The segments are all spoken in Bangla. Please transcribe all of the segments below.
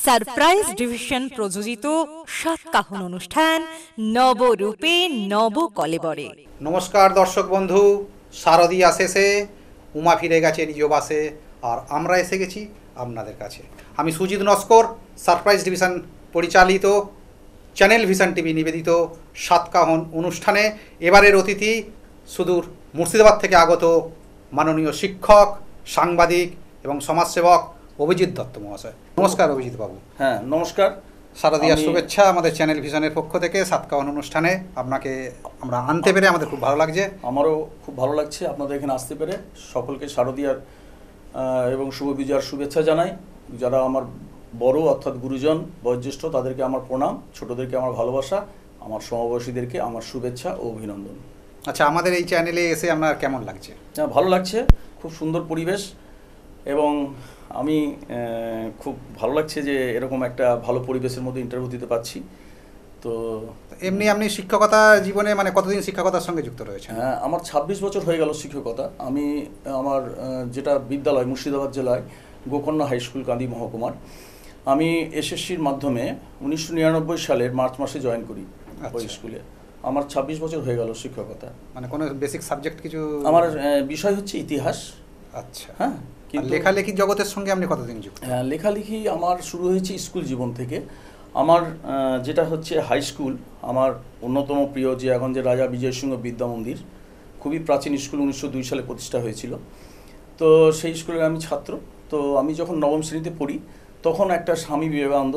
সারপ্রাইজ ডিভিশন প্রযোজিত সাতকাহন অনুষ্ঠান নবরূপে নব কলেবরে। নমস্কার দর্শক বন্ধু, শারদীয়া শেষে উমা ফিরে গেছে নিজ বাসে, আর আমরা এসে গেছি আপনাদের কাছে। আমি সুজিত নস্কর, সারপ্রাইজ ডিভিশন পরিচালিত চ্যানেল ভিশন টিভি নিবেদিত সাতকাহন অনুষ্ঠানে এবারের অতিথি সুদূর মুর্শিদাবাদ থেকে আগত মাননীয় শিক্ষক, সাংবাদিক এবং সমাজসেবক অভিজিৎ দত্ত মহাশয়। নমস্কার অভিজিৎ বাবু। হ্যাঁ নমস্কার, শারদীয়ার শুভেচ্ছা আমাদের চ্যানেল ভিশনের পক্ষ থেকে। সাতকাহন অনুষ্ঠানে আপনাকে আমরা আনতে পেরে আমাদের খুব ভালো লাগছে। আমারও খুব ভালো লাগছে আপনাদের এখানে আসতে পেরে। সকলকে শারদীয়ার এবং শুভ বিজয়ার শুভেচ্ছা জানাই। যারা আমার বড় অর্থাৎ গুরুজন বয়োজ্যেষ্ঠ তাদেরকে আমার প্রণাম, ছোটদেরকে আমার ভালোবাসা, আমার সমবয়সীদেরকে আমার শুভেচ্ছা ও অভিনন্দন। আচ্ছা, আমাদের এই চ্যানেলে এসে আপনার কেমন লাগছে? ভালো লাগছে, খুব সুন্দর পরিবেশ এবং আমি খুব ভালো লাগছে যে এরকম একটা ভালো পরিবেশের মধ্যে ইন্টারভিউ দিতে পারছি। তো এমনি আপনি শিক্ষকতা জীবনে মানে কতদিন শিক্ষকতার সঙ্গে যুক্ত রয়েছেন? হ্যাঁ, আমার 26 বছর হয়ে গেল শিক্ষকতা। আমি আমার যেটা বিদ্যালয় মুর্শিদাবাদ জেলায় গোকর্ণ হাই স্কুল কান্দি মহকুমার, আমি এসএসসির মাধ্যমে 1999 সালের মার্চ মাসে জয়েন করি ওই স্কুলে। আমার 26 বছর হয়ে গেল শিক্ষকতা। মানে কোনো বেসিক সাবজেক্ট কিছু? আমার বিষয় হচ্ছে ইতিহাস। আচ্ছা, হ্যাঁ। লেখালেখি জগতের সঙ্গে আপনি কতদিন যুক্ত? হ্যাঁ, লেখালেখি আমার শুরু হয়েছে স্কুল জীবন থেকে। আমার যেটা হচ্ছে হাই স্কুল, আমার অন্যতম প্রিয় যে এখন যে রাজা বিজয় সিংহ বিদ্যা মন্দির, খুবই প্রাচীন স্কুল, 1902 সালে প্রতিষ্ঠা হয়েছিল। তো সেই স্কুলের আমি ছাত্র। তো আমি যখন নবম শ্রেণীতে পড়ি তখন একটা স্বামী বিবেকানন্দ,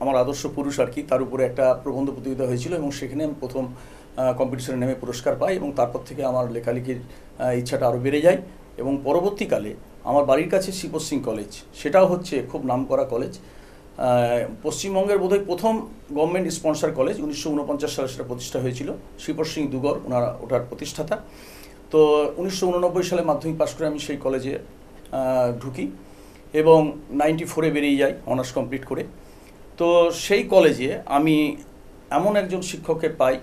আমার আদর্শ পুরুষ আর কি, তার উপরে একটা প্রবন্ধ প্রতিযোগিতা হয়েছিল এবং সেখানে আমি প্রথম কম্পিটিশনে নেমে পুরস্কার পাই এবং তারপর থেকে আমার লেখালেখির ইচ্ছাটা আরও বেড়ে যায়। এবং পরবর্তীকালে আমার বাড়ির কাছে শ্রীপদ সিং কলেজ, সেটাও হচ্ছে খুব নামকরা কলেজ, পশ্চিমবঙ্গের বোধহয় প্রথম গভর্নমেন্ট স্পন্সর কলেজ। 1949 সালে সেটা প্রতিষ্ঠা হয়েছিল। শ্রীপদ সিং দুগর ওটার প্রতিষ্ঠাতা। তো 1989 সালে মাধ্যমিক পাশ করে আমি সেই কলেজে ঢুকি এবং 94-এ বেরিয়ে যাই অনার্স কমপ্লিট করে। তো সেই কলেজে আমি এমন একজন শিক্ষককে পাই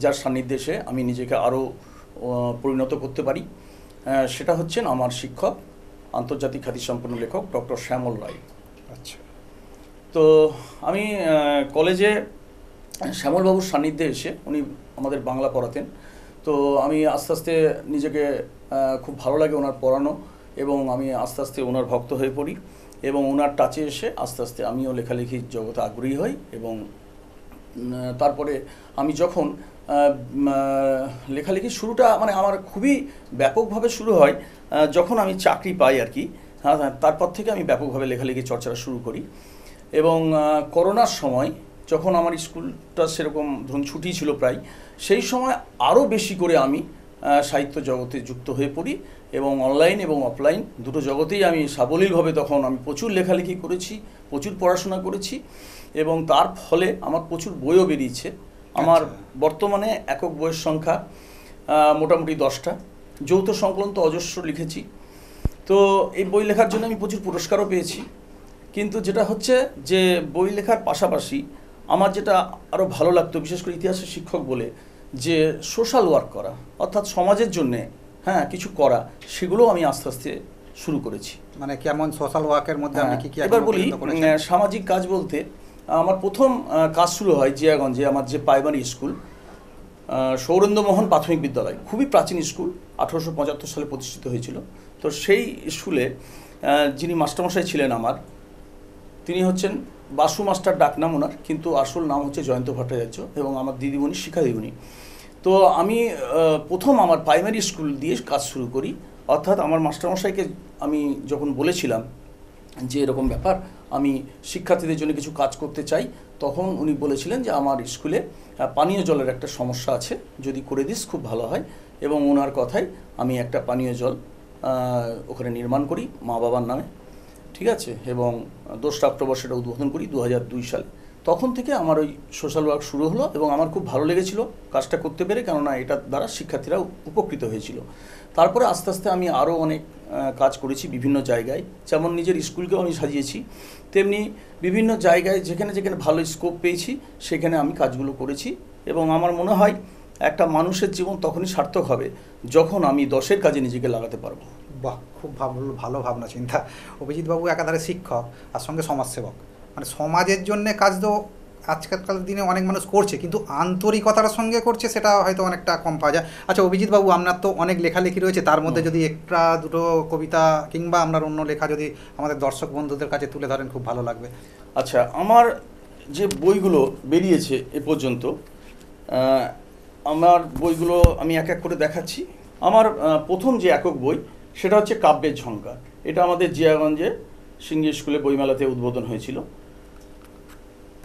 যার সান্নিধ্যে আমি নিজেকে আরও পরিণত করতে পারি। সেটা হচ্ছেন আমার শিক্ষক, আন্তর্জাতিক খ্যাতিসম্পন্ন লেখক ডক্টর শ্যামল রায়। আচ্ছা। তো আমি কলেজে শ্যামলবাবুর সান্নিধ্যে এসে, উনি আমাদের বাংলা পড়াতেন, তো আমি আস্তে আস্তে নিজেকে খুব ভালো লাগে ওনার পড়ানো এবং আমি আস্তে আস্তে ওনার ভক্ত হয়ে পড়ি এবং ওনার টাচে এসে আস্তে আস্তে আমিও লেখালেখির জগতে আগ্রহী হই। এবং তারপরে আমি যখন লেখালেখির শুরুটা মানে আমার খুবই ব্যাপকভাবে শুরু হয় যখন আমি চাকরি পাই আর কি। তারপর থেকে আমি ব্যাপকভাবে লেখালেখির চর্চাটা শুরু করি এবং করোনার সময় যখন আমার স্কুলটা সেরকম ধরুন ছুটি ছিল প্রায়, সেই সময় আরও বেশি করে আমি সাহিত্য জগতে যুক্ত হয়ে পড়ি এবং অনলাইন এবং অফলাইন দুটো জগতেই আমি সাবলীলভাবে তখন আমি প্রচুর লেখালেখি করেছি, প্রচুর পড়াশোনা করেছি এবং তার ফলে আমার প্রচুর বইও বেরিয়েছে। আমার বর্তমানে একক বইয়ের সংখ্যা মোটামুটি 10টা, যৌথ সংকলন তো অজস্র লিখেছি। তো এই বই লেখার জন্য আমি প্রচুর পুরস্কারও পেয়েছি। কিন্তু যেটা হচ্ছে যে বই লেখার পাশাপাশি আমার যেটা আরও ভালো লাগতো, বিশেষ করে ইতিহাসের শিক্ষক বলে, যে সোশ্যাল ওয়ার্ক করা, অর্থাৎ সমাজের জন্যে কিছু করা, সেগুলো আমি আস্তে আস্তে শুরু করেছি। মানে কেমন সোশ্যাল ওয়ার্কের মধ্যে আপনি কি কি? এবার বলি, সামাজিক কাজ বলতে আমার প্রথম কাজ শুরু হয় জিয়াগঞ্জে, আমার যে প্রাইমারি স্কুল সৌরেন্দ্রমোহন প্রাথমিক বিদ্যালয়, খুবই প্রাচীন স্কুল, 1875 সালে প্রতিষ্ঠিত হয়েছিল। তো সেই স্কুলে যিনি মাস্টারমশাই ছিলেন আমার, তিনি হচ্ছেন বাসু মাস্টার ডাকনাম ওনার, কিন্তু আসল নাম হচ্ছে জয়ন্ত ভট্টাচার্য এবং আমার দিদিমণি শিক্ষা দিদিমণি। তো আমি প্রথম আমার প্রাইমারি স্কুল দিয়ে কাজ শুরু করি, অর্থাৎ আমার মাস্টারমশাইকে আমি যখন বলেছিলাম যে এরকম ব্যাপার, আমি শিক্ষার্থীদের জন্য কিছু কাজ করতে চাই, তখন উনি বলেছিলেন যে আমার স্কুলে পানীয় জলের একটা সমস্যা আছে, যদি করে দিস খুব ভালো হয়। এবং ওনার কথায় আমি একটা পানীয় জল ওখানে নির্মাণ করি মা বাবার নামে, ঠিক আছে, এবং 2 অক্টোবর সেটা উদ্বোধন করি 2002 সালে। তখন থেকে আমার ওই সোশ্যাল ওয়ার্ক শুরু হলো এবং আমার খুব ভালো লেগেছিল কাজটা করতে পেরে, কেননা এটার দ্বারা শিক্ষার্থীরা উপকৃত হয়েছিল। তারপরে আস্তে আস্তে আমি আরও অনেক কাজ করেছি বিভিন্ন জায়গায়, যেমন নিজের স্কুলকেও আমি সাজিয়েছি, তেমনি বিভিন্ন জায়গায় যেখানে যেখানে ভালো স্কোপ পেয়েছি সেখানে আমি কাজগুলো করেছি। এবং আমার মনে হয় একটা মানুষের জীবন তখনই সার্থক হবে যখন আমি 10-এর কাজে নিজেকে লাগাতে পারবো। বাহ, খুব ভালো ভাবনা চিন্তা। অভিজিৎ বাবু একাধারে শিক্ষক আর সঙ্গে সমাজসেবক, মানে সমাজের জন্য কাজ তো আজকালকার দিনে অনেক মানুষ করছে, কিন্তু আন্তরিকতার সঙ্গে করছে সেটা হয়তো অনেকটা কম পাওয়া যায়। আচ্ছা অভিজিৎ বাবু, আপনার তো অনেক লেখালেখি রয়েছে, তার মধ্যে যদি একটা দুটো কবিতা কিংবা আপনার অন্য লেখা যদি আমাদের দর্শক বন্ধুদের কাছে তুলে ধরেন খুব ভালো লাগবে। আচ্ছা, আমার যে বইগুলো বেরিয়েছে এ পর্যন্ত, আমার বইগুলো আমি এক এক করে দেখাচ্ছি। আমার প্রথম যে একক বই সেটা হচ্ছে কাব্যের ঝঙ্কার। এটা আমাদের জিয়াগঞ্জে সিংহ স্কুলে বইমেলাতে উদ্বোধন হয়েছিল।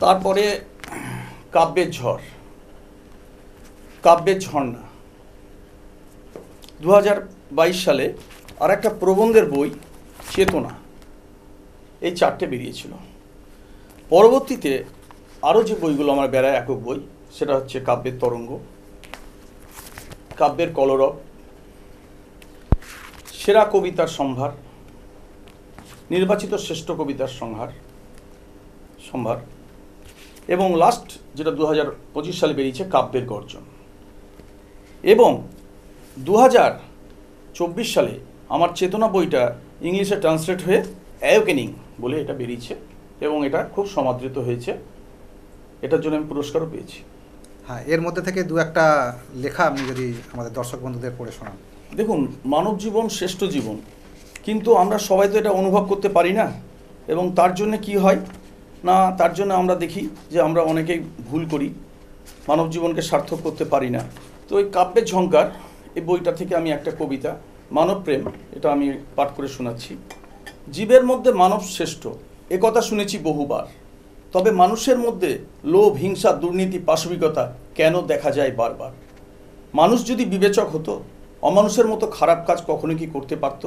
তারপরে কাব্যের ঝড়, কাব্যের ঝর্ণা, 2022 সালে আর একটা প্রবন্ধের বই চেতনা, এই 4টে বেরিয়েছিল। পরবর্তীতে আরও যে বইগুলো আমার বেড়ায় একক বই, সেটা হচ্ছে কাব্যের তরঙ্গ, কাব্যের কলরব, সেরা কবিতার সম্ভার, নির্বাচিত শ্রেষ্ঠ কবিতার সম্ভার, এবং লাস্ট যেটা 2025 সালে বেরিয়েছে কাব্যের গর্জন। এবং 2024 সালে আমার চেতনা বইটা ইংলিশে ট্রান্সলেট হয়ে অ্যাওকেনিং বলে এটা বেরিয়েছে, এবং এটা খুব সমাদৃত হয়েছে। এটার জন্য আমি পুরস্কারও পেয়েছি। হ্যাঁ, এর মধ্যে থেকে দু একটা লেখা আপনি যদি আমাদের দর্শক বন্ধুদের পড়ে শোনান। দেখুন, মানব জীবন শ্রেষ্ঠ জীবন, কিন্তু আমরা সবাই তো এটা অনুভব করতে পারি না। এবং তার জন্য কি হয় না, তার জন্য আমরা দেখি যে আমরা অনেকেই ভুল করি, মানব জীবনকে সার্থক করতে পারি না। তো এই কাব্যের ঝঙ্কার এই বইটা থেকে আমি একটা কবিতা, মানব প্রেম, এটা আমি পাঠ করে শোনাচ্ছি। জীবের মধ্যে মানব শ্রেষ্ঠ, এ কথা শুনেছি বহুবার, তবে মানুষের মধ্যে লোভ, হিংসা, দুর্নীতি, পাশবিকতা কেন দেখা যায় বারবার? মানুষ যদি বিবেচক হতো, অমানুষের মতো খারাপ কাজ কখনো কি করতে পারত?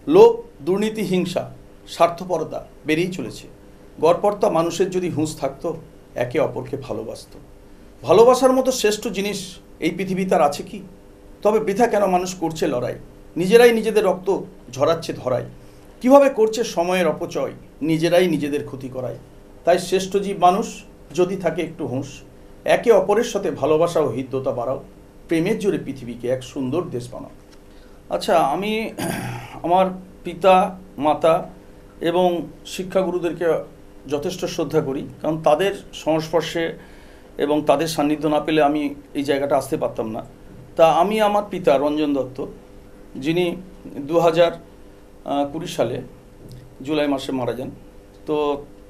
লোভ, দুর্নীতি, হিংসা, স্বার্থপরতা বেড়েই চলেছে। গড়পড়তা মানুষের যদি হুঁশ থাকতো, একে অপরকে ভালোবাসত। ভালোবাসার মতো শ্রেষ্ঠ জিনিস এই পৃথিবীতে আর আছে কি? তবে বৃথা কেন মানুষ করছে লড়াই, নিজেরাই নিজেদের রক্ত ঝরাচ্ছে ধরায়। কিভাবে করছে সময়ের অপচয়, নিজেরাই নিজেদের ক্ষতি করায়। তাই শ্রেষ্ঠ জীব মানুষ, যদি থাকে একটু হুঁশ, একে অপরের সাথে ভালোবাসা ও হৃদ্যতা বাড়াও, প্রেমের জোরে পৃথিবীকে এক সুন্দর দেশ বানাও। আচ্ছা, আমি আমার পিতা, মাতা এবং শিক্ষাগুরুদেরকে যথেষ্ট শ্রদ্ধা করি, কারণ তাদের সংস্পর্শে এবং তাদের সান্নিধ্য না পেলে আমি এই জায়গাটা আসতে পারতাম না। তা আমি আমার পিতা রঞ্জন দত্ত, যিনি 2020 সালে জুলাই মাসে মারা যান, তো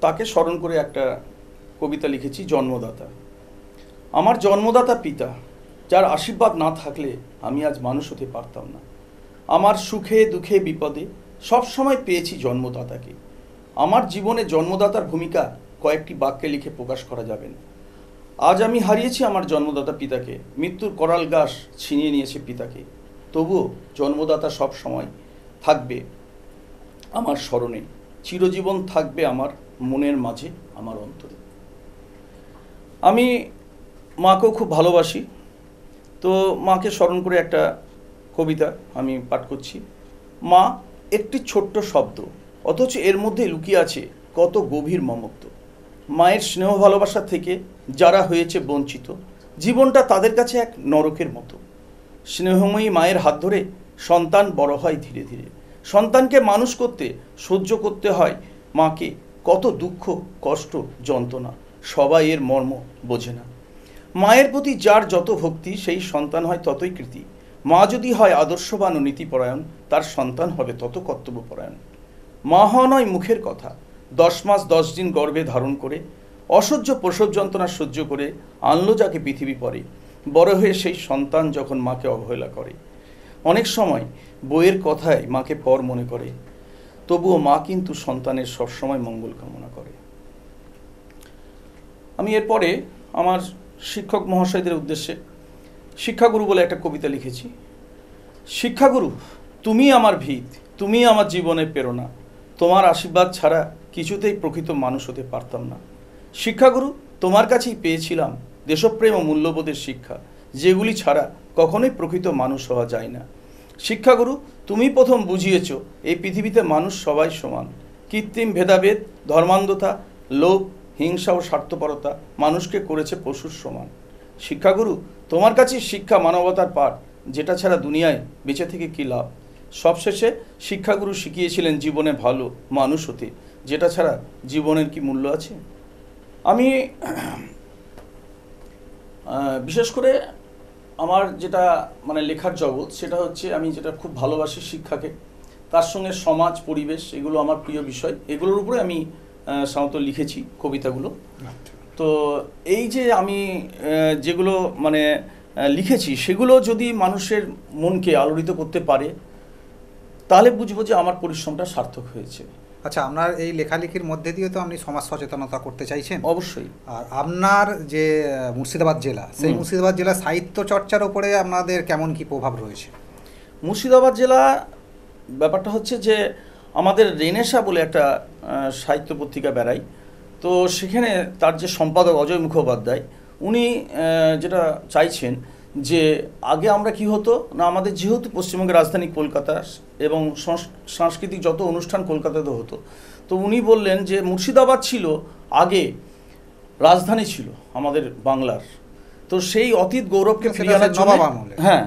তাকে স্মরণ করে একটা কবিতা লিখেছি, জন্মদাতা। আমার জন্মদাতা পিতা, যার আশীর্বাদ না থাকলে আমি আজ মানুষ হতে পারতাম না। আমার সুখে দুঃখে বিপদে সবসময় পেয়েছি জন্মদাতাকে। আমার জীবনে জন্মদাতার ভূমিকা কয়েকটি বাক্যে লিখে প্রকাশ করা যাবে না। আজ আমি হারিয়েছি আমার জন্মদাতা পিতাকে, মৃত্যুর করাল গাছ ছিনিয়ে নিয়েছে পিতাকে, তবুও জন্মদাতা সব সময় থাকবে আমার স্মরণে, চিরজীবন থাকবে আমার মনের মাঝে, আমার অন্তরে। আমি মাকেও খুব ভালোবাসি, তো মাকে স্মরণ করে একটা কবিতা আমি পাঠ করছি। মা একটি ছোট্ট শব্দ, অথচ এর মধ্যে লুকিয়ে আছে কত গভীর মমত্ব। মায়ের স্নেহ ভালোবাসা থেকে যারা হয়েছে বঞ্চিত, জীবনটা তাদের কাছে এক নরকের মতো। স্নেহময়ী মায়ের হাত ধরে সন্তান বড় হয় ধীরে ধীরে। সন্তানকে মানুষ করতে সহ্য করতে হয় মাকে কত দুঃখ, কষ্ট, যন্ত্রণা, সবাই এর মর্ম বোঝে না। মায়ের প্রতি যার যত ভক্তি, সেই সন্তান হয় ততই কৃতি। মা যদি হয় আদর্শবান ও নীতিপরায়ণ, তার সন্তান হবে তত কর্তব্যপরায়ণ। মা হওয়া নয় মুখের কথা, 10 মাস 10 দিন গর্ভে ধারণ করে অসহ্য প্রসব যন্ত্রণা সহ্য করে আনলো যাকে পৃথিবী পরে। বড় হয়ে সেই সন্তান যখন মাকে অবহেলা করে, অনেক সময় বইয়ের কথায় মাকে পর মনে করে, তবুও মা কিন্তু সন্তানের সবসময় মঙ্গল কামনা করে। আমি এরপরে আমার শিক্ষক মহাশয়দের উদ্দেশ্যে শিক্ষাগুরু বলে একটা কবিতা লিখেছি। শিক্ষাগুরু, তুমি আমার ভিত, তুমি আমার জীবনের প্রেরণা, তোমার আশীর্বাদ ছাড়া কিছুতেই প্রকৃত মানুষ হতে পারতাম না। শিক্ষাগুরু, তোমার কাছেই পেয়েছিলাম দেশপ্রেম ও মূল্যবোধের শিক্ষা, যেগুলি ছাড়া কখনোই প্রকৃত মানুষ হওয়া যায় না। শিক্ষাগুরু, তুমি প্রথম বুঝিয়েছ এই পৃথিবীতে মানুষ সবাই সমান। কৃত্রিম ভেদাভেদ, ধর্মান্ধতা, লোভ, হিংসা ও স্বার্থপরতা মানুষকে করেছে পশুর সমান। শিক্ষাগুরু, তোমার কাছে শিক্ষা মানবতার পাঠ, যেটা ছাড়া দুনিয়ায় বেঁচে থেকে কী লাভ। সবশেষে শিক্ষাগুরু শিখিয়েছিলেন জীবনে ভালো মানুষ হতে, যেটা ছাড়া জীবনের কি মূল্য আছে? আমি বিশেষ করে আমার যেটা মানে লেখার জগৎ, সেটা হচ্ছে আমি যেটা খুব ভালোবাসি শিক্ষাকে, তার সঙ্গে সমাজ পরিবেশ, এগুলো আমার প্রিয় বিষয়। এগুলোর উপরে আমি সাধারণত লিখেছি কবিতাগুলো। তো এই যে আমি যেগুলো মানে লিখেছি, সেগুলো যদি মানুষের মনকে আলোড়িত করতে পারে, তাহলে বুঝবো যে আমার পরিশ্রমটা সার্থক হয়েছে। আচ্ছা, আপনার এই লেখালেখির মধ্যে দিয়ে তো আপনি সমাজ সচেতনতা করতে চাইছেন। অবশ্যই। আর আপনার যে মুর্শিদাবাদ জেলা, সেই মুর্শিদাবাদ জেলা সাহিত্য চর্চার ওপরে আপনাদের কেমন কি প্রভাব রয়েছে? মুর্শিদাবাদ জেলা ব্যাপারটা হচ্ছে যে আমাদের রেনেসা বলে একটা সাহিত্য পত্রিকা বেরাই, তো সেখানে তার যে সম্পাদক অজয় মুখোপাধ্যায়, উনি যেটা চাইছেন যে আগে আমরা কি হতো না, আমাদের যেহেতু পশ্চিমবঙ্গের রাজধানী কলকাতা এবং সাংস্কৃতিক যত অনুষ্ঠান কলকাতাতে হতো, তো উনি বললেন যে মুর্শিদাবাদ ছিল আগে রাজধানী ছিল আমাদের বাংলার, তো সেই অতীত গৌরবকে ফিরিয়ে আনার জন্য, হ্যাঁ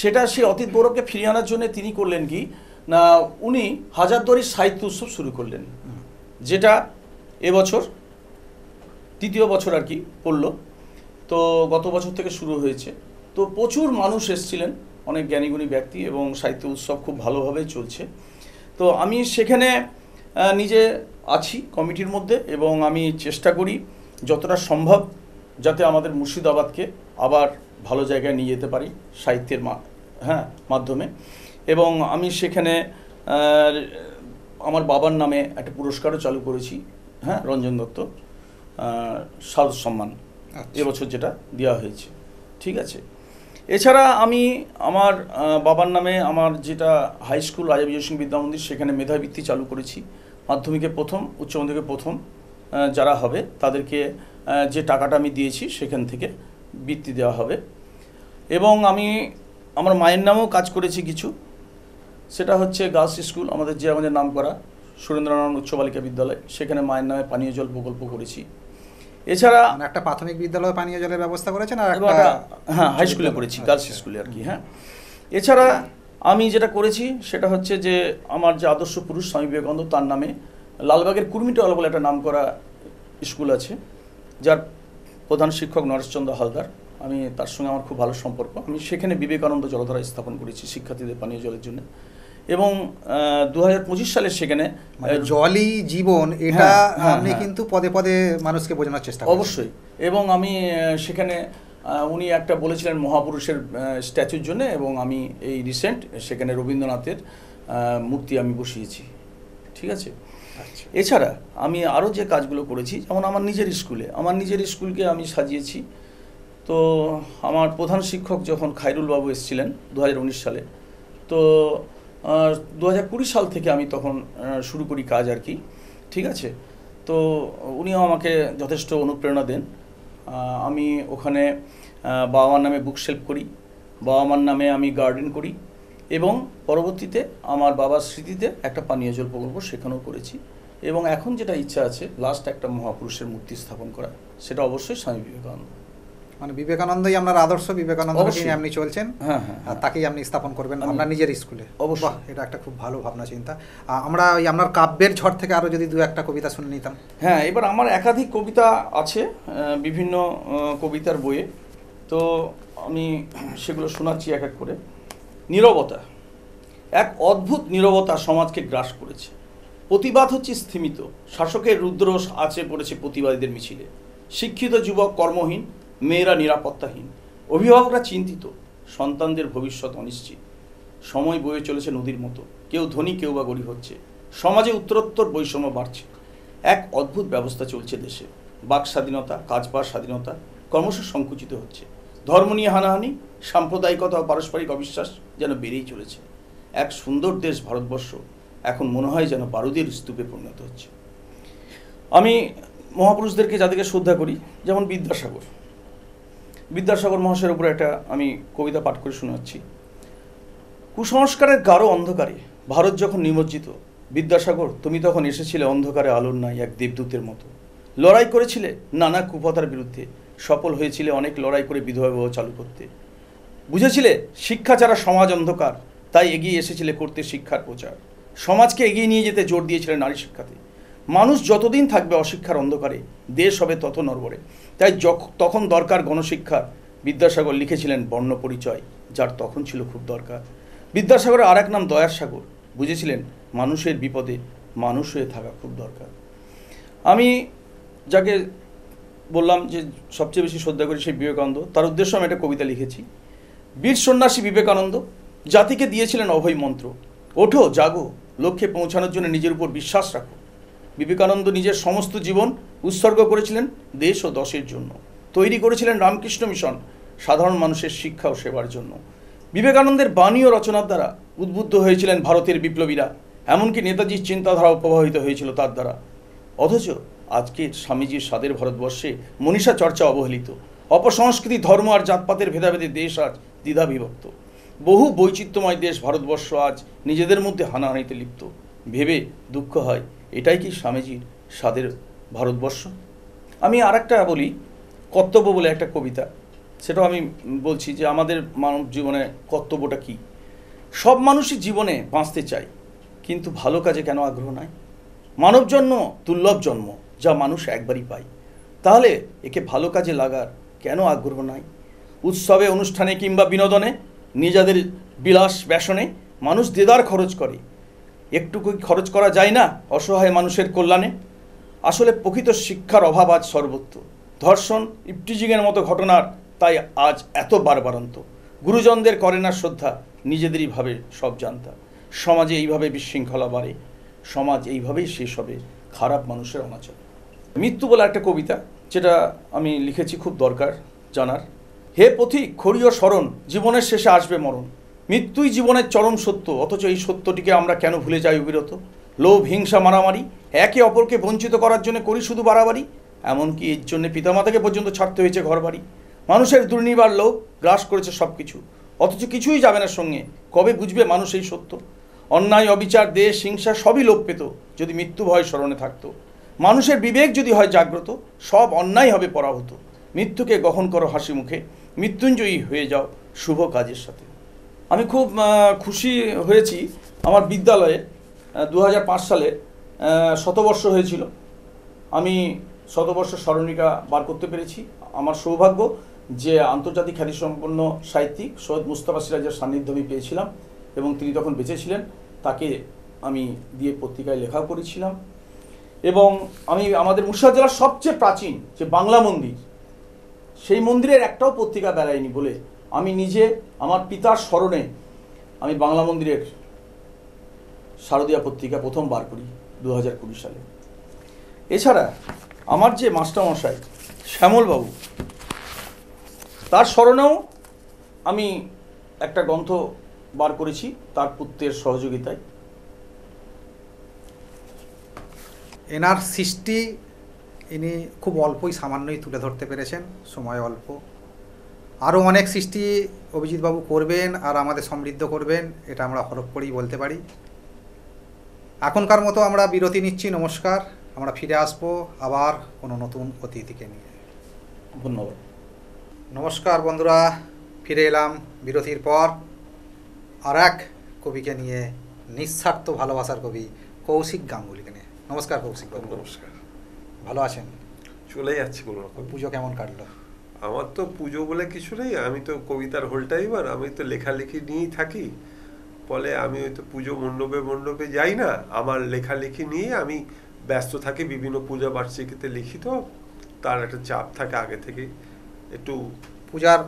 সেটা সেই অতীত গৌরবকে ফিরিয়ে আনার জন্য তিনি করলেন কি না, উনি হাজারদুয়ারি সাহিত্য উৎসব শুরু করলেন, যেটা এবছর 3য় বছর আর কি পড়লো। তো গত বছর থেকে শুরু হয়েছে। তো প্রচুর মানুষ এসেছিলেন, অনেক জ্ঞানীগুণী ব্যক্তি, এবং সাহিত্য উৎসব খুব ভালোভাবেই চলছে। তো আমি সেখানে নিজে আছি কমিটির মধ্যে, এবং আমি চেষ্টা করি যতটা সম্ভব যাতে আমাদের মুর্শিদাবাদকে আবার ভালো জায়গায় নিয়ে যেতে পারি সাহিত্যের মাধ্যমে। এবং আমি সেখানে আমার বাবার নামে একটা পুরস্কারও চালু করেছি, রঞ্জন দত্ত সারদ সম্মান, এবছর যেটা দেওয়া হয়েছে। ঠিক আছে, এছাড়া আমি আমার বাবার নামে আমার যেটা হাই স্কুল রাজা বিজয় সিং বিদ্যা মন্দির, সেখানে মেধাবৃত্তি চালু করেছি। মাধ্যমিকে প্রথম, উচ্চ মাধ্যমিকে প্রথম যারা হবে তাদেরকে যে টাকাটা আমি দিয়েছি সেখান থেকে বৃত্তি দেওয়া হবে। এবং আমি আমার মায়ের নামেও কাজ করেছি কিছু, সেটা হচ্ছে গার্লস স্কুল, আমাদের যে আমাদের নাম করা সুরেন্দ্রনারায়ণ উচ্চ বালিকা বিদ্যালয়, সেখানে মায়ের নামে পানীয় জল প্রকল্প করেছি। এছাড়া একটা প্রাথমিক বিদ্যালয়ে পানীয় জলের ব্যবস্থা করেছেন, আর একটা হাই স্কুলে করেছি, গার্লস স্কুলে আর কি। এছাড়া আমি যেটা করেছি সেটা হচ্ছে যে আমার যে আদর্শ পুরুষ স্বামী বিবেকানন্দ, তার নামে লালবাগের কুর্মিটোলা বলে একটা নাম করা স্কুল আছে, যার প্রধান শিক্ষক নরেশচন্দ্র হালদার, আমি তার সঙ্গে আমার খুব ভালো সম্পর্ক। আমি সেখানে বিবেকানন্দ জলধারা স্থাপন করেছি শিক্ষার্থীদের পানীয় জলের জন্য। এবং 2025 সালে সেখানে জলই জীবন, এটা আপনি কিন্তু পদে পদে মানুষকে বোঝানোর চেষ্টা করেন। অবশ্যই। এবং আমি সেখানে উনি একটা বলেছিলেন মহাপুরুষের স্ট্যাচুর জন্য, এবং আমি এই রিসেন্ট সেখানে রবীন্দ্রনাথের মূর্তি আমি বসিয়েছি। ঠিক আছে। এছাড়া আমি আরও যে কাজগুলো করেছি, যেমন আমার নিজের স্কুলকে আমি সাজিয়েছি। তো আমার প্রধান শিক্ষক যখন খায়রুল বাবু এসেছিলেন 2019 সালে, তো 2020 সাল থেকে আমি তখন শুরু করি কাজ আর কি। ঠিক আছে। তো উনিও আমাকে যথেষ্ট অনুপ্রেরণা দেন। আমি ওখানে বাবা মার নামে বুক শেলফ করি, বাবা মার নামে আমি গার্ডেন করি, এবং পরবর্তীতে আমার বাবার স্মৃতিতে একটা পানীয় জল প্রকল্প সেখানেও করেছি। এবং এখন যেটা ইচ্ছা আছে লাস্ট একটা মহাপুরুষের মূর্তি স্থাপন করা, সেটা অবশ্যই স্বামী বিবেকানন্দ। মানে বিবেকানন্দই আপনার আদর্শ, বিবেকানন্দকে নিয়ে আপনি চলছেন, আর তাকেই আপনি স্থাপন করবেন আপনার নিজের স্কুলে। অবশ্যই, এটা একটা খুব ভালো ভাবনা চিন্তা। আমরা ওই আপনার কাব্যের ঝড় থেকে আরও যদি 2-1টা কবিতা শুনে নিতাম। হ্যাঁ, এবার আমার একাধিক কবিতা আছে বিভিন্ন কবিতার বইয়ে, তো আমি সেগুলো শোনাচ্ছি এক এক করে। নীরবতা। এক অদ্ভুত নীরবতা সমাজকে গ্রাস করেছে। প্রতিবাদ হচ্ছে স্থিমিত, শাসকের রুদ্ররোষ আছে পড়েছে প্রতিবাদীদের মিছিলে। শিক্ষিত যুবক কর্মহীন, মেয়েরা নিরাপত্তাহীন, অভিভাবকরা চিন্তিত, সন্তানদের ভবিষ্যৎ অনিশ্চিত। সময় বয়ে চলেছে নদীর মতো, কেউ ধনী কেউ বা গরিব হচ্ছে। সমাজে উত্তরোত্তর বৈষম্য বাড়ছে। এক অদ্ভুত ব্যবস্থা চলছে দেশে। বাক স্বাধীনতা, কাজ পাওয়ার স্বাধীনতা ক্রমশ সংকুচিত হচ্ছে। ধর্ম নিয়ে হানাহানি, সাম্প্রদায়িকতা ও পারস্পরিক অবিশ্বাস যেন বেড়েই চলেছে। এক সুন্দর দেশ ভারতবর্ষ এখন মনে হয় যেন বারুদের স্তূপে পরিণত হচ্ছে। আমি মহাপুরুষদেরকে যাদেরকে শ্রদ্ধা করি, যেমন বিদ্যাসাগর মহাশয়ের উপরে একটা আমি কবিতা পাঠ করে শোনাচ্ছি। কুসংস্কারের গাঢ় অন্ধকারে ভারত যখন নিমজ্জিত, বিদ্যাসাগর তুমি তখন এসেছিলে অন্ধকারে আলোর নাই এক দেবদূতের মতো। লড়াই করেছিলে নানা কুপথার বিরুদ্ধে, সফল হয়েছিলে অনেক লড়াই করে বিধবা বিবাহ চালু করতে। বুঝেছিলে শিক্ষা ছাড়া সমাজ অন্ধকার, তাই এগিয়ে এসেছিলে করতে শিক্ষার প্রচার। সমাজকে এগিয়ে নিয়ে যেতে জোর দিয়েছিলে নারী শিক্ষাতে। মানুষ যতদিন থাকবে অশিক্ষার অন্ধকারে, দেশ হবে তত নড়বড়ে। তাই তখন দরকার গণশিক্ষা। বিদ্যাসাগর লিখেছিলেন বর্ণ পরিচয়, যার তখন ছিল খুব দরকার। বিদ্যাসাগরের আর এক নাম দয়ার সাগর, বুঝেছিলেন মানুষের বিপদে মানুষ হয়ে থাকা খুব দরকার। আমি যাকে বললাম যে সবচেয়ে বেশি শ্রদ্ধা করি সেই বিবেকানন্দ, তার উদ্দেশ্যে আমি একটা কবিতা লিখেছি। বীর সন্ন্যাসী বিবেকানন্দ জাতিকে দিয়েছিলেন অভয় মন্ত্র, ওঠো জাগো, লক্ষ্যে পৌঁছানোর জন্য নিজের উপর বিশ্বাস রাখো। বিবেকানন্দ নিজের সমস্ত জীবন উৎসর্গ করেছিলেন দেশ ও দশের জন্য। তৈরি করেছিলেন রামকৃষ্ণ মিশন সাধারণ মানুষের শিক্ষা ও সেবার জন্য। বিবেকানন্দের বাণী ও রচনার দ্বারা উদ্বুদ্ধ হয়েছিলেন ভারতের বিপ্লবীরা, এমনকি নেতাজির চিন্তাধারাও প্রভাবিত হয়েছিল তার দ্বারা। অথচ আজকের স্বামীজির স্বাদের ভারতবর্ষে মনীষা চর্চা অবহেলিত, অপসংস্কৃতি, ধর্ম আর জাতপাতের ভেদাভেদে দেশ আজ দ্বিধা বিভক্ত। বহু বৈচিত্র্যময় দেশ ভারতবর্ষ আজ নিজেদের মধ্যে হানাহানিতে লিপ্ত। ভেবে দুঃখ হয়, এটাই কি স্বামীজির স্বাদের ভারতবর্ষ? আমি আর একটা বলি, কর্তব্য বলে একটা কবিতা, সেটাও আমি বলছি যে আমাদের মানব জীবনে কর্তব্যটা কি। সব মানুষই জীবনে বাঁচতে চায়, কিন্তু ভালো কাজে কেন আগ্রহ নাই? মানব জন্ম দুর্লভ জন্ম, যা মানুষ একবারই পায়, তাহলে একে ভালো কাজে লাগার কেন আগ্রহ নাই? উৎসবে, অনুষ্ঠানে কিংবা বিনোদনে, নিজেদের বিলাস ব্যসনে মানুষ দেদার খরচ করে। একটুকু খরচ করা যায় না অসহায় মানুষের কল্যাণে? আসলে প্রকৃত শিক্ষার অভাব আজ সর্বত্র। ধর্ষণ, ইফটিজিংয়ের মতো ঘটনার তাই আজ এত বারবারন্ত। গুরুজনদের করে না শ্রদ্ধা, নিজেদেরই ভাবে সব জানতা। সমাজে এইভাবে বিশৃঙ্খলা বাড়ে, সমাজ এইভাবেই শেষ হবে খারাপ মানুষের অনাচার। মৃত্যু বলে একটা কবিতা, যেটা আমি লিখেছি, খুব দরকার জানার। হে পথিক, খড়িও স্মরণ, জীবনের শেষে আসবে মরণ। মৃত্যুই জীবনের চরম সত্য, অথচ এই সত্যটিকে আমরা কেন ভুলে যাই অবিরত? লোভ, হিংসা, মারামারি, একে অপরকে বঞ্চিত করার জন্য করি শুধু বাড়াবাড়ি। এমনকি এর জন্য পিতামাতাকে পর্যন্ত ছাড়তে হয়েছে ঘরবাড়ি। মানুষের দুর্নিবার লোভ গ্রাস করেছে সব কিছু, অথচ কিছুই যাবে না সঙ্গে। কবে বুঝবে মানুষ এই সত্য? অন্যায়, অবিচার, দেশ, হিংসা সবই লোপ পেত যদি মৃত্যু ভয় স্মরণে থাকতো। মানুষের বিবেক যদি হয় জাগ্রত, সব অন্যায় হবে পরাভূত। মৃত্যুকে গ্রহণ করো হাসি মুখে, মৃত্যুঞ্জয়ী হয়ে যাও শুভ কাজের সাথে। আমি খুব খুশি হয়েছি, আমার বিদ্যালয়ে 2005 সালে শতবর্ষ হয়েছিল। আমি শতবর্ষ স্মরণিকা বার করতে পেরেছি। আমার সৌভাগ্য যে আন্তর্জাতিক খ্যাতিসম্পন্ন সাহিত্যিক সৈয়দ মুস্তাফা সিরাজের সান্নিধ্য আমি পেয়েছিলাম, এবং তিনি তখন বেঁচে ছিলেন। তাকে আমি দিয়ে পত্রিকায় লেখাও করেছিলাম। এবং আমি আমাদের মুর্শিদাবাদ জেলার সবচেয়ে প্রাচীন যে বাংলা মন্দির, সেই মন্দিরের একটাও পত্রিকা বেরায়নি বলে আমি নিজে আমার পিতার স্মরণে আমি বাংলা মন্দিরের শারদীয়া পত্রিকা প্রথম বার করি 2020 সালে। এছাড়া আমার যে মাস্টারমশাই শ্যামলবাবু, তার স্মরণেও আমি একটা গ্রন্থ বার করেছি তার পুত্রের সহযোগিতায়। এনার সৃষ্টি ইনি খুব অল্পই, সামান্যই তুলে ধরতে পেরেছেন, সময় অল্প। আরও অনেক সৃষ্টি অভিজিৎবাবু করবেন আর আমাদের সমৃদ্ধ করবেন, এটা আমরা হরফ করেই বলতে পারি। এখনকার মতো আমরা বিরতি নিচ্ছি। নমস্কার। আমরা ফিরে আসবো আবার কোনো নতুন অতিথিকে নিয়ে। ধন্যবাদ। নমস্কার বন্ধুরা, ফিরে এলাম বিরতির পর আর এক কবিকে নিয়ে, নিঃস্বার্থ ভালোবাসার কবি কৌশিক গাঙ্গুলিকে নিয়ে। নমস্কার কৌশিক বাবু। নমস্কার। ভালো আছেন? চলে যাচ্ছে কোনো রকম। পুজো কেমন কাটলো? আমার তো পুজো বলে কিছু নেই, আমি তো কবিতার হোল টাইমার, আমি তো লেখালেখি নিয়েই থাকি। ফলে আমি হয়তো পুজো মণ্ডপে যাই না, আমার লেখালেখি নিয়ে আমি ব্যস্ত থাকি। বিভিন্ন পূজা বার্ষিকীতে লিখি, তো তার একটা চাপ থাকে আগে থেকে। একটু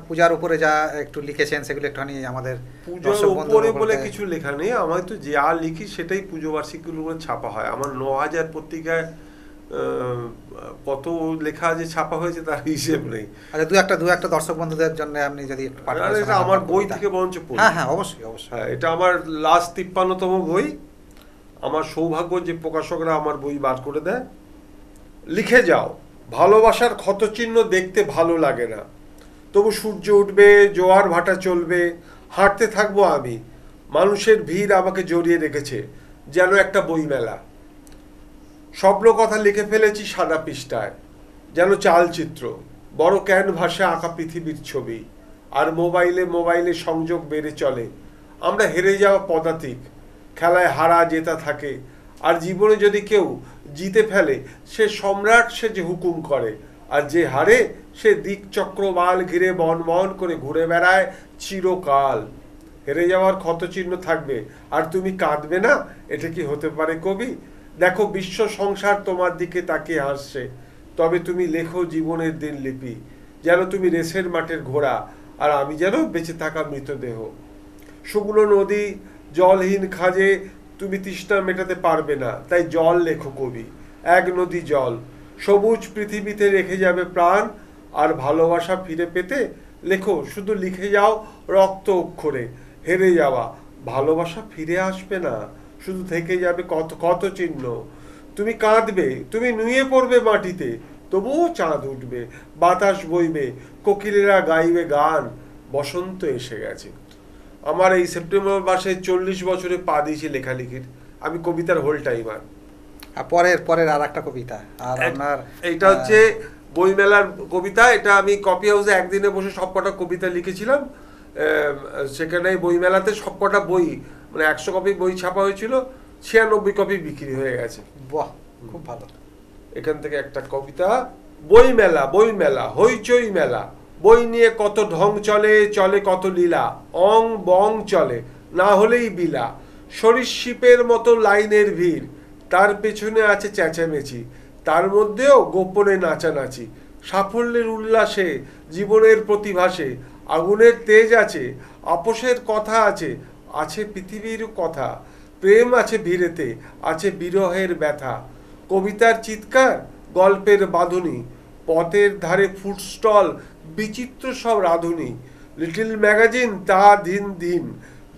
পূজার উপরে যা একটু লিখেছেন সেগুলো একটুখানি আমাদের পুজোর উপরে বলে কিছু লেখা নেই, আমার তো যা লিখি সেটাই পুজো বার্ষিকীগুলোর উপরে ছাপা হয়। আমার 9000 পত্রিকায় কত লেখা যে ছাপা হয়েছে তার হিসেব নেই। আচ্ছা, দু একটা দর্শক বন্ধুদের জন্য আপনি যদি এটা আমার বই থেকে বরঞ্চ পড়ি। হ্যাঁ, অবশ্যই। হ্যাঁ, এটা আমার লাস্ট 53তম বই। আমার সৌভাগ্য যে প্রকাশকরা আমার বই বার করে দেয়। লিখে যাও, ভালোবাসার ক্ষতচিহ্ন দেখতে ভালো লাগে না, তবু সূর্য উঠবে, জোয়ার ভাটা চলবে, হাঁটতে থাকবো আমি। মানুষের ভিড় আমাকে জড়িয়ে রেখেছে যেন একটা বইমেলা। স্বপ্ন কথা লিখে ফেলেছি সাদা পৃষ্ঠায়, যেন চালচিত্র, বড় ক্যানভাসে আঁকা পৃথিবীর ছবি। আর মোবাইলে সংযোগ বেড়ে চলে। আমরা হেরে যাওয়া পদাতিক, খেলায় হারা জেতা থাকে, আর জীবনে যদি কেউ জিতে ফেলে সে সম্রাট, সে যে হুকুম করে, আর যে হারে সে দিক চক্রবাল ঘিরে বন বন করে ঘুরে বেড়ায় চিরকাল। হেরে যাওয়ার ক্ষতচিহ্ন থাকবে আর তুমি কাঁদবে না, এটা কি হতে পারে কবি? দেখো বিশ্ব সংসার তোমার দিকে তাকিয়ে হাসছে, তবে তুমি লেখো জীবনের দিনলিপি, যেন তুমি রেসের মাঠের ঘোড়া আর আমি যেন বেঁচে থাকা মৃতদেহ। শুকনো নদী জলহীন খাজে তুমি তৃষ্ণা মেটাতে পারবে না, তাই জল লেখো কবি, এক নদী জল। সবুজ পৃথিবীতে রেখে যাবে প্রাণ, আর ভালোবাসা ফিরে পেতে লেখো, শুধু লিখে যাও রক্ত অক্ষরে। হেরে যাওয়া ভালোবাসা ফিরে আসবে না, শুধু থেকে যাবে কত কত চিহ্ন। তুমি কাঁদবে, তুমি নুয়ে পড়বে মাটিতে, তবুও চাঁদ উঠবে, বাতাস বইবে, কোকিলেরা গাইবে গান, বসন্ত এসে গেছে। আমার এই সেপ্টেম্বর মাসে 40 বছরে পা দিয়েছি লেখালেখির। আমি কবিতার হোল টাইমার। পরের পরের আর একটা কবিতা, আর আপনার এইটা হচ্ছে বইমেলার কবিতা। এটা আমি কপি হাউসে একদিনে বসে সবকটা কবিতা লিখেছিলাম। সেখানে বইমেলাতে সবকটা বই, মানে 100 কপি বই ছাপা হয়েছিল, 96 কপি বিক্রি হয়ে গেছে। বাহ, খুব ভালো। এখান থেকে একটা কবিতা। বইমেলা, বইমেলা, হইচই মেলা, বই নিয়ে কত ঢং চলে, চলে কত লীলা, অং বং চলে, না হলেই বিলা। সরীসৃপের মতো লাইনের ভিড়, তার পেছনে আছে চেঁচামেচি, তার মধ্যেও গোপনে নাচানাচি। সাফল্যের উল্লাসে, জীবনের প্রতিভাসে, আগুনের তেজ আছে, আপোষের কথা আছে, আছে পৃথিবীর কথা। প্রেম আছে ভিড়েতে, আছে বিরহের ব্যথা। কবিতার চিৎকার, গল্পের বাঁধুনি, পথের ধারে ফুড স্টল, বিচিত্র সব রাঁধুনি। লিটল ম্যাগাজিন তা দিন দিন,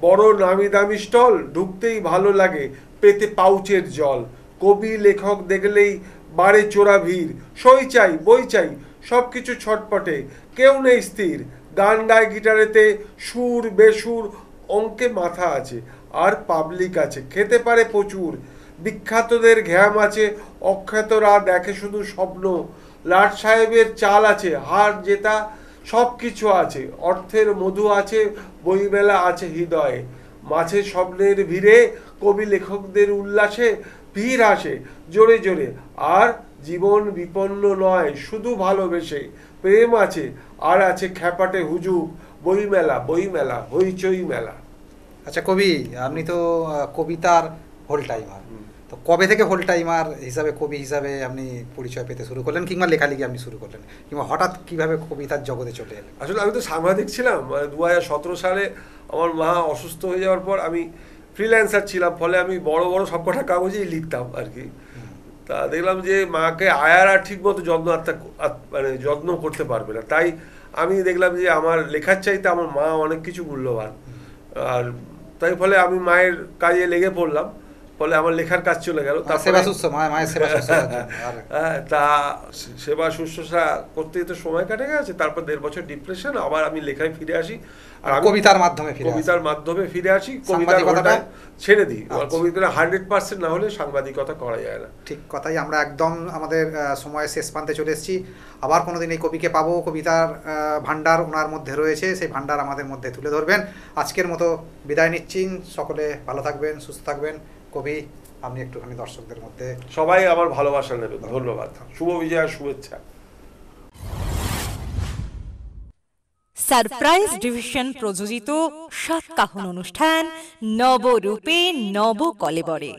বড় নামি দামি স্টল, ঢুকতেই ভালো লাগে, পেতে পাউচের জল। কবি লেখক দেখলেই বাড়ে চোরা ভিড়, সই চাই বই চাই, সব কিছু ছটপটে, কেউ নেই স্থির। গান গায় গিটারেতে, সুর বেসুর, অঙ্কে মাথা আছে, আর পাবলিক আছে, খেতে পারে প্রচুর। বিখ্যাতদের ঘ্যাম আছে, অখ্যাতরা দেখে শুধু স্বপ্ন। লাট সাহেবের চাল আছে, হার জেতা সব কিছু আছে, অর্থের মধু আছে, বইমেলা আছে হৃদয়ে। মাঝে স্বপ্নের ভিড়ে, কবি লেখকদের উল্লাসে ভিড় আসে জোরে জোরে। আর জীবন বিপন্ন নয়, শুধু ভালোবেসে, প্রেম আছে, আর আছে খ্যাপাটে হুজুগ। বইমেলা, বইমেলা, হইচই মেলা। আচ্ছা কবি, আপনি তো কবিতার হোল টাইমার, তো কবে থেকে হোল টাইমার হিসাবে, কবি হিসাবে আপনি পরিচয় পেতে শুরু করলেন, কিংবা লেখালেখি আপনি শুরু করলেন, কিংবা হঠাৎ কিভাবে কবিতার জগতে চলে এলেন? আসলে আমি তো সাংবাদিক ছিলাম। 2017 সালে আমার মা অসুস্থ হয়ে যাওয়ার পর আমি ফ্রিল্যান্সার ছিলাম, ফলে আমি বড় বড় সবকটা কাগজেই লিখতাম আর কি। তা দেখলাম যে মাকে আয়ার আর ঠিক মতো মানে যত্ন করতে পারবে না, তাই আমি দেখলাম যে আমার লেখার চাইতে আমার মা অনেক কিছু মূল্যবান। আর তাই ফলে আমি মায়ের কাজে লেগে পড়লাম, ফলে আমার লেখার কাজ চলে গেল। তা সেবা শুশ্রূষা করতেই তো সময় কাটে গেছে। তারপর 1.5 বছর ডিপ্রেশন, আবার আমি লেখায় ফিরে আসি, আর কবিতার মাধ্যমে ফিরে আসি। কবিতাটা ছেড়ে দিই, কবিতা 100% না হলে সাংবাদিকতা করা যায় না। ঠিক কথাই। আমরা একদম আমাদের সময়ের শেষ প্রান্তে চলে এসেছি। আবার কোনোদিন এই কবিকে পাবো, কবিতার ভান্ডার ওনার মধ্যে রয়েছে, সেই ভান্ডার আমাদের মধ্যে তুলে ধরবেন। আজকের মতো বিদায় নিচ্ছি, সকলে ভালো থাকবেন, সুস্থ থাকবেন। কবি, আপনি একটুখানি দর্শকদের মধ্যে। সবাই আমার ভালোবাসা নেবেন, ধন্যবাদ, শুভ বিজয়, শুভেচ্ছা। সারপ্রাইজ ডিভিশন প্রযোজিত সাতকাহন অনুষ্ঠান নবরূপে নব কলেবরে।